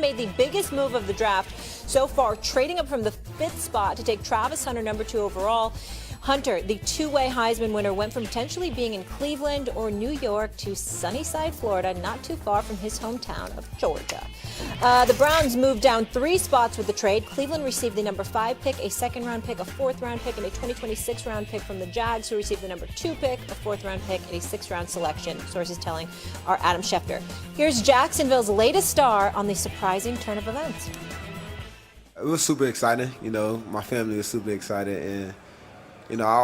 made the biggest move of the draft so far, trading up from the 5th spot to take Travis Hunter, number 2 overall. Hunter, the two-way Heisman winner, went from potentially being in Cleveland or New York to Sunnyside, Florida, not too far from his hometown of Georgia. The Browns moved down 3 spots with the trade. Cleveland received the number 5 pick, a 2nd-round pick, a 4th-round pick, and a 2026 round pick from the Jags, who received the number 2 pick, a 4th-round pick, and a 6th-round selection, sources telling our Adam Schefter. Here's Jacksonville's latest star on the surprising turn of events. It was super exciting. My family was super excited, and I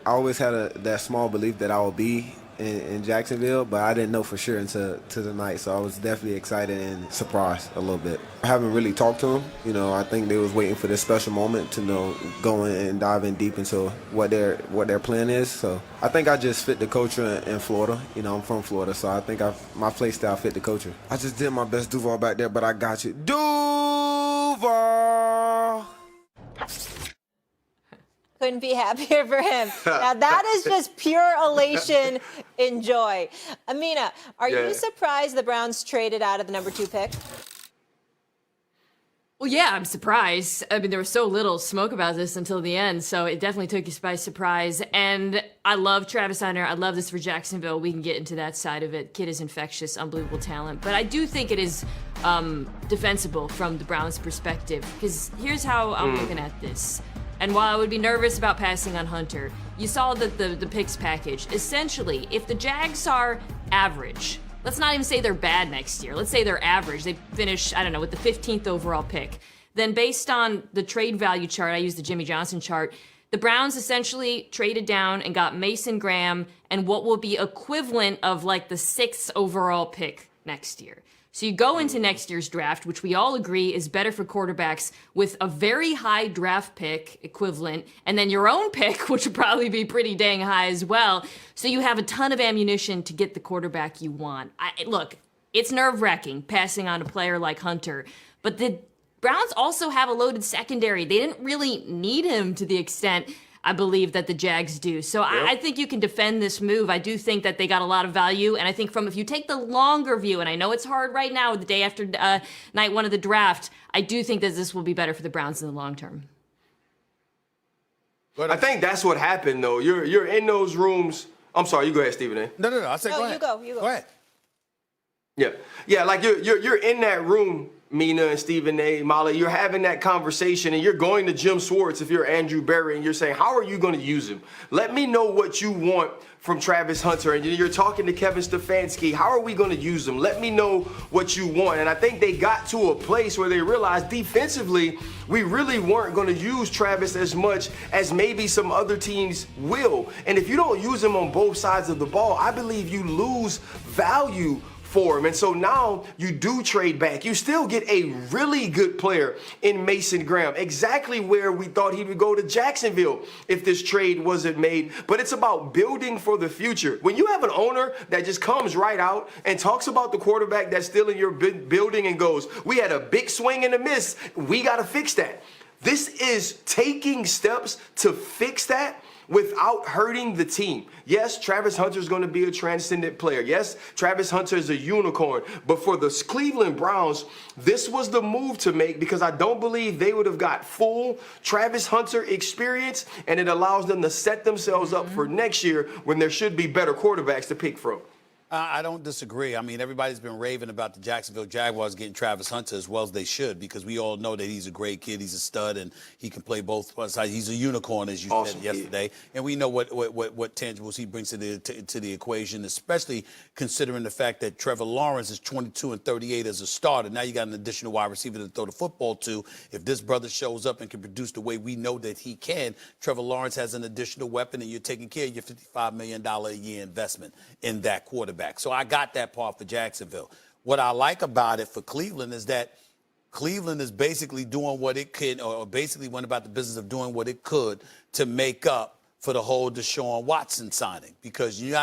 always had that small belief that I would be in Jacksonville, but I didn't know for sure until tonight. So I was definitely excited and surprised a little bit. I haven't really talked to them. I think they was waiting for this special moment to go in and dive in deep into what their plan is. So I think I just fit the culture in Florida. I'm from Florida, so I think my play style fit the culture. I just did my best Duval back there, but I got you, Duval. Couldn't be happier for him. Now, that is just pure elation and joy. Amina, are you surprised the Browns traded out of the number 2 pick? Well, yeah, I'm surprised. I mean, there was so little smoke about this until the end, so it definitely took you by surprise. And I love Travis Hunter. I love this for Jacksonville. We can get into that side of it. Kid is infectious, unbelievable talent. But I do think it is defensible from the Browns' perspective, because here's how I'm looking at this. And while I would be nervous about passing on Hunter, you saw the picks package. Essentially, if the Jags are average, let's not even say they're bad next year. Let's say they're average. They finish, with the 15th overall pick. Then based on the trade value chart, I use the Jimmy Johnson chart, the Browns essentially traded down and got Mason Graham and what will be equivalent of like the 6th overall pick next year. So you go into next year's draft, which we all agree is better for quarterbacks, with a very high draft pick equivalent, and then your own pick, which would probably be pretty dang high as well. So you have a ton of ammunition to get the quarterback you want. Look, it's nerve-wracking passing on a player like Hunter, but the Browns also have a loaded secondary. They didn't really need him to the extent I believe that the Jags do. So I think you can defend this move. I do think that they got a lot of value. And I think if you take the longer view, and I know it's hard right now, the day after night 1 of the draft, I do think that this will be better for the Browns in the long term. I think that's what happened, though. You're in those rooms. I'm sorry, you go ahead, Stephen A. No. I said go ahead. You go. Go ahead. Yeah, like you're in that room, Mina and Stephen A, Molly, you're having that conversation and you're going to Jim Schwartz if you're Andrew Berry and you're saying, how are you going to use him? Let me know what you want from Travis Hunter. And you're talking to Kevin Stefanski. How are we going to use him? Let me know what you want. And I think they got to a place where they realized defensively, we really weren't going to use Travis as much as maybe some other teams will. And if you don't use him on both sides of the ball, I believe you lose value for him. And so now you do trade back. You still get a really good player in Mason Graham, exactly where we thought he would go to Jacksonville if this trade wasn't made. But it's about building for the future. When you have an owner that just comes right out and talks about the quarterback that's still in your building and goes, we had a big swing and a miss, we got to fix that. This is taking steps to fix that without hurting the team. Yes, Travis Hunter is going to be a transcendent player. Yes, Travis Hunter is a unicorn. But for the Cleveland Browns, this was the move to make because I don't believe they would have got full Travis Hunter experience, and it allows them to set themselves up for next year when there should be better quarterbacks to pick from. I don't disagree. I mean, everybody's been raving about the Jacksonville Jaguars getting Travis Hunter as well as they should because we all know that he's a great kid. He's a stud, and he can play both sides. He's a unicorn, as you said yesterday. And we know what tangibles he brings to the equation, especially considering the fact that Trevor Lawrence is 22 and 38 as a starter. Now you got an additional wide receiver to throw the football to. If this brother shows up and can produce the way we know that he can, Trevor Lawrence has an additional weapon, and you're taking care of your $55 million a year investment in that quarterback. So I got that part for Jacksonville. What I like about it for Cleveland is that Cleveland is basically doing what it could, or basically went about the business of doing what it could to make up for the whole Deshaun Watson signing, because you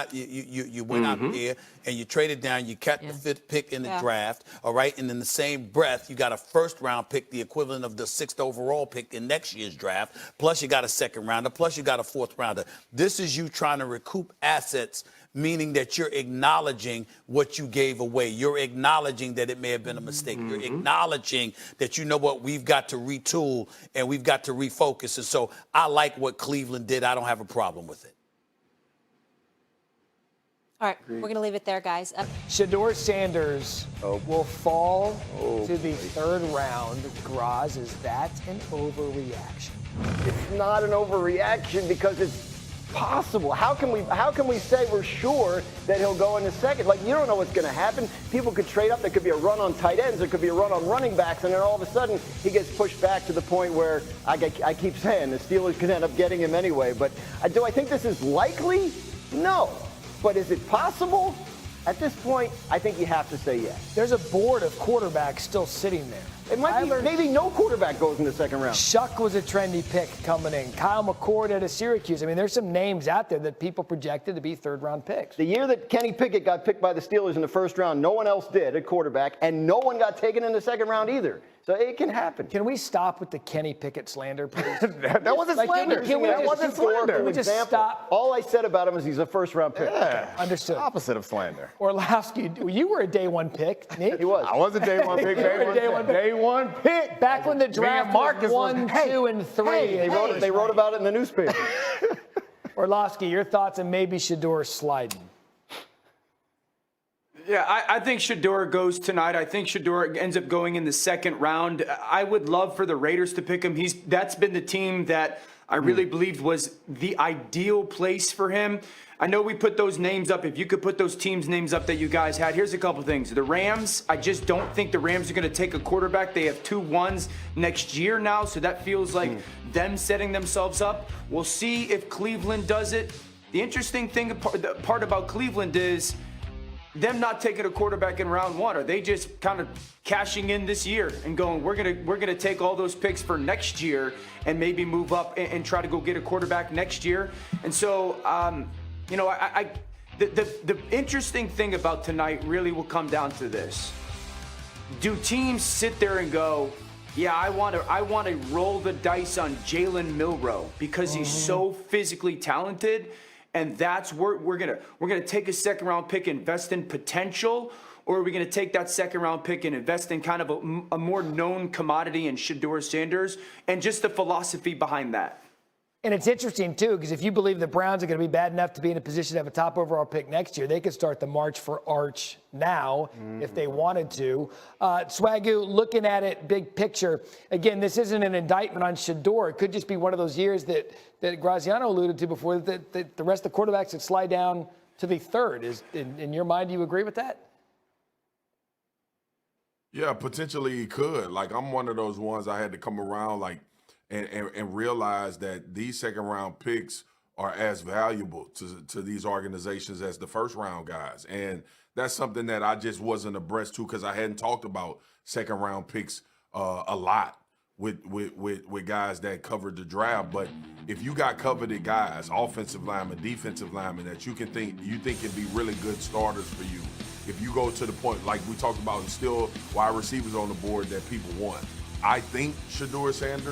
went out there and you traded down, you kept the 5th pick in the draft, all right? And in the same breath, you got a 1st-round pick, the equivalent of the 6th overall pick in next year's draft, plus you got a 2nd rounder, plus you got a 4th rounder. This is you trying to recoup assets, meaning that you're acknowledging what you gave away. You're acknowledging that it may have been a mistake. You're acknowledging that, you know what, we've got to retool and we've got to refocus. And so I like what Cleveland did. I don't have a problem with it. All right, we're going to leave it there, guys. Shedeur Sanders will fall to the third round. Graz, is that an overreaction? It's not an overreaction because it's possible. How can we say we're sure that he'll go in the second? Like, you don't know what's going to happen. People could trade up. There could be a run on tight ends. There could be a run on running backs, and then all of a sudden he gets pushed back to the point where I keep saying the Steelers could end up getting him anyway. But do I think this is likely? No. But is it possible? At this point, I think you have to say yes. There's a board of quarterbacks still sitting there. It might be maybe no quarterback goes in the second round. Shuck was a trendy pick coming in. Kyle McCord out of Syracuse. I mean, there's some names out there that people projected to be third-round picks. The year that Kenny Pickett got picked by the Steelers in the first round, no one else did at quarterback, and no one got taken in the second round either. So it can happen. Can we stop with the Kenny Pickett slander, please? that wasn't slander. That wasn't slander. Can we just stop? All I said about him is he's a first-round pick. Yeah, understood. Opposite of slander. Orlowski, you were a day one pick, Nick. He was. I was a day one pick. Day one pick. Back when the draft was 1, 2, and 3. They wrote about it in the newspaper. Orlowski, your thoughts on maybe Shedeur sliding? Yeah, I think Shedeur goes tonight. I think Shedeur ends up going in the second round. I would love for the Raiders to pick him. That's been the team that I really believed was the ideal place for him. I know we put those names up. If you could put those teams' names up that you guys had, here's a couple things. The Rams, I just don't think the Rams are going to take a quarterback. They have 2 1s next year now, so that feels like them setting themselves up. We'll see if Cleveland does it. The interesting thing, the part about Cleveland is them not taking a quarterback in round 1. Are they just kind of cashing in this year and going, we're gonna take all those picks for next year and maybe move up and try to go get a quarterback next year? And so, the interesting thing about tonight really will come down to this. Do teams sit there and go, yeah, I want to roll the dice on Jalen Milroe because he's so physically talented, and that's where we're gonna take a second round pick, invest in potential, or are we gonna take that second round pick and invest in kind of a more known commodity in Shedeur Sanders and just the philosophy behind that? And it's interesting, too, because if you believe the Browns are going to be bad enough to be in a position to have a top overall pick next year, they could start the march for Arch now if they wanted to. Swagoo, looking at it, big picture, again, this isn't an indictment on Shedeur. It could just be one of those years that Graziano alluded to before, that the rest of the quarterbacks would slide down to the third. In your mind, do you agree with that? Yeah, potentially he could. Like, I'm one of those ones I had to come around, like, and realize that these second-round picks are as valuable to these organizations as the first-round guys. And that's something that I just wasn't abreast to because I hadn't talked about second-round picks a lot with guys that covered the draft. But if you got coveted guys, offensive linemen, defensive linemen, that you think can be really good starters for you, if you go to the point, like we talked about, and still wide receivers on the board that people want, I think Shedeur Sanders